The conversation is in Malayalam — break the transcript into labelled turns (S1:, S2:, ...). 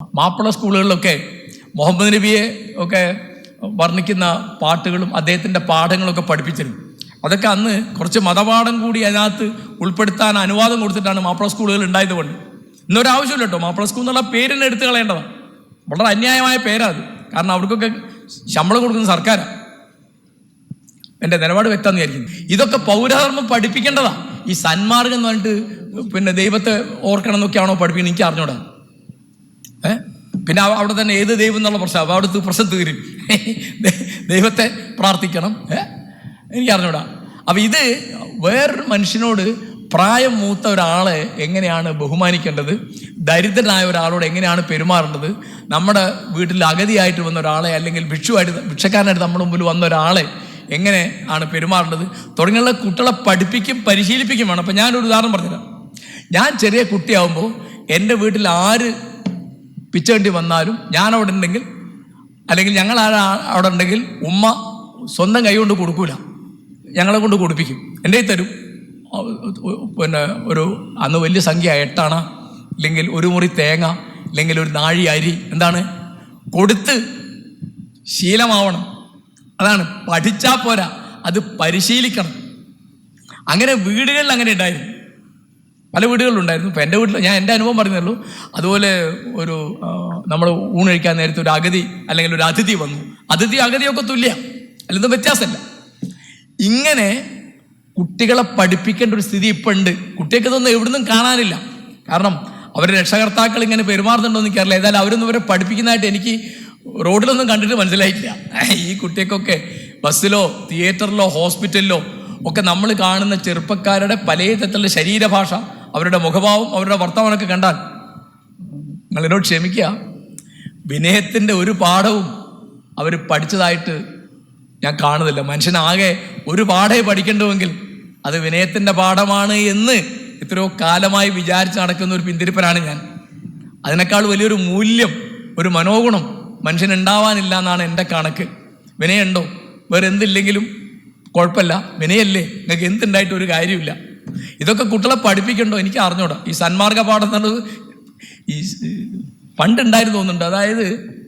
S1: മാപ്പിള സ്കൂളുകളിലൊക്കെ മുഹമ്മദ് നബിയെ ഒക്കെ വർണ്ണിക്കുന്ന പാട്ടുകളും അദ്ദേഹത്തിൻ്റെ പാഠങ്ങളൊക്കെ പഠിപ്പിച്ചിരുന്നു. അതൊക്കെ അന്ന് കുറച്ച് മതപാഠം കൂടി അതിനകത്ത് ഉൾപ്പെടുത്താൻ അനുവാദം കൊടുത്തിട്ടാണ് മാപ്പിള സ്കൂളുകൾ ഉണ്ടായതുകൊണ്ട്. ഇന്നൊരാവശ്യമില്ല കേട്ടോ, മാപ്പിള സ്കൂൾ എന്നുള്ള പേരിനെ എടുത്തു കളയേണ്ടതാണ്. വളരെ അന്യായമായ പേരാത്. കാരണം അവർക്കൊക്കെ ശമ്പളം കൊടുക്കുന്ന സർക്കാരാണ്. എൻ്റെ നിലപാട് വ്യക്തമെന്ന് വിചാരിക്കുന്നു. ഇതൊക്കെ പൗരധർമ്മം പഠിപ്പിക്കേണ്ടതാണ്. ഈ സന്മാർഗം എന്ന് പറഞ്ഞിട്ട് ദൈവത്തെ ഓർക്കണം എന്നൊക്കെയാണോ പഠിപ്പിക്കുന്നത്? എനിക്ക് അറിഞ്ഞൂടാ. പിന്നെ അവിടെ തന്നെ ഏത് ദൈവം എന്നുള്ള പ്രശ്നം, അവിടുത്തെ പ്രശ്നം തീരും. ദൈവത്തെ പ്രാർത്ഥിക്കണം, എനിക്ക് അറിഞ്ഞൂടാ. അപ്പം ഇത് വേറൊരു മനുഷ്യനോട് പ്രായം മൂത്ത ഒരാളെ എങ്ങനെയാണ് ബഹുമാനിക്കേണ്ടത്, ദരിദ്രനായ ഒരാളോട് എങ്ങനെയാണ് പെരുമാറേണ്ടത്, നമ്മുടെ വീട്ടിൽ അഗതിയായിട്ട് വന്ന ഒരാളെ അല്ലെങ്കിൽ ഭിക്ഷക്കാരനായിട്ട് നമ്മുടെ മുമ്പിൽ വന്ന ഒരാളെ എങ്ങനെ ആണ് പെരുമാറേണ്ടത് തുടങ്ങിയുള്ള കുട്ടികളെ പഠിപ്പിക്കും പരിശീലിപ്പിക്കും വേണം. അപ്പം ഞാനൊരു ഉദാഹരണം പറഞ്ഞുതരാം. ഞാൻ ചെറിയ കുട്ടിയാവുമ്പോൾ എൻ്റെ വീട്ടിൽ ആര് പിച്ചേണ്ടി വന്നാലും ഞാൻ അവിടെ ഉണ്ടെങ്കിൽ, അല്ലെങ്കിൽ ഞങ്ങൾ അവിടെ ഉണ്ടെങ്കിൽ ഉമ്മ സ്വന്തം കൈ കൊണ്ട് കൊടുക്കൂല, ഞങ്ങളെ കൊണ്ട് കൊടുപ്പിക്കും. എൻ്റെ തരും. ഒരു അന്ന് വലിയ സംഖ്യ 8 അണ, അല്ലെങ്കിൽ ഒരു മുറി തേങ്ങ, അല്ലെങ്കിൽ ഒരു നാഴി അരി, എന്താണ് കൊടുത്ത് ശീലമാവണം. അതാണ്, പഠിച്ചാൽ പോരാ, അത് പരിശീലിക്കണം. അങ്ങനെ വീടുകളിൽ അങ്ങനെ ഉണ്ടായിരുന്നു, പല വീടുകളിലുണ്ടായിരുന്നു. ഇപ്പം എൻ്റെ വീട്ടിൽ ഞാൻ എൻ്റെ അനുഭവം പറഞ്ഞുള്ളൂ. അതുപോലെ ഒരു നമ്മൾ ഊണ് കഴിക്കാൻ നേരത്തെ ഒരു അഗതി അല്ലെങ്കിൽ ഒരു അതിഥി വന്നു. അഗതിയൊക്കെ തുല്യ, അല്ലൊന്നും വ്യത്യാസമല്ല. ഇങ്ങനെ കുട്ടികളെ പഠിപ്പിക്കേണ്ട ഒരു സ്ഥിതി ഇപ്പം ഉണ്ട്. കുട്ടികൾക്ക് ഇതൊന്നും എവിടുന്നും കാണാനില്ല. കാരണം അവരുടെ രക്ഷകർത്താക്കൾ ഇങ്ങനെ പെരുമാറുന്നുണ്ടോ എന്ന് എനിക്കറിയില്ല. ഏതായാലും അവരൊന്നും ഇവരെ പഠിപ്പിക്കുന്നതായിട്ട് എനിക്ക് റോഡിലൊന്നും കണ്ടിട്ട് മനസ്സിലായിട്ടില്ല. ഈ കുട്ടികൾക്കൊക്കെ ബസ്സിലോ തിയേറ്ററിലോ ഹോസ്പിറ്റലിലോ ഒക്കെ നമ്മൾ കാണുന്ന ചെറുപ്പക്കാരുടെ പല തരത്തിലുള്ള ശരീരഭാഷ, അവരുടെ മുഖഭാവം, അവരുടെ വർത്തമാനമൊക്കെ കണ്ടാൽ നിങ്ങളെന്നോട് ക്ഷമിക്കുക, വിനയത്തിൻ്റെ ഒരു പാഠവും അവർ പഠിച്ചതായിട്ട് ഞാൻ കാണുന്നില്ല. മനുഷ്യനാകെ ഒരു പാഠമേ പഠിക്കേണ്ടുവെങ്കിൽ അത് വിനയത്തിൻ്റെ പാഠമാണ് എന്ന് എത്രയോ കാലമായി വിചാരിച്ച് നടക്കുന്ന ഒരു പിന്തിരിപ്പനാണ് ഞാൻ. അതിനേക്കാൾ വലിയൊരു മൂല്യം, ഒരു മനോഗുണം മനുഷ്യനുണ്ടാവാനില്ല എന്നാണ് എൻ്റെ കണക്ക്. വിനയുണ്ടോ? വേറെ എന്തില്ലെങ്കിലും കുഴപ്പമില്ല, വിനയല്ലേ, നിങ്ങൾക്ക് എന്തുണ്ടായിട്ട് ഒരു കാര്യമില്ല. ഇതൊക്കെ കുട്ടികളെ പഠിപ്പിക്കണ്ടോ? എനിക്ക് അറിഞ്ഞൂടാ. ഈ സന്മാർഗ പാഠം എന്നുള്ളത് ഈ പണ്ടുണ്ടായിരുന്നു തോന്നുന്നുണ്ട്. അതായത്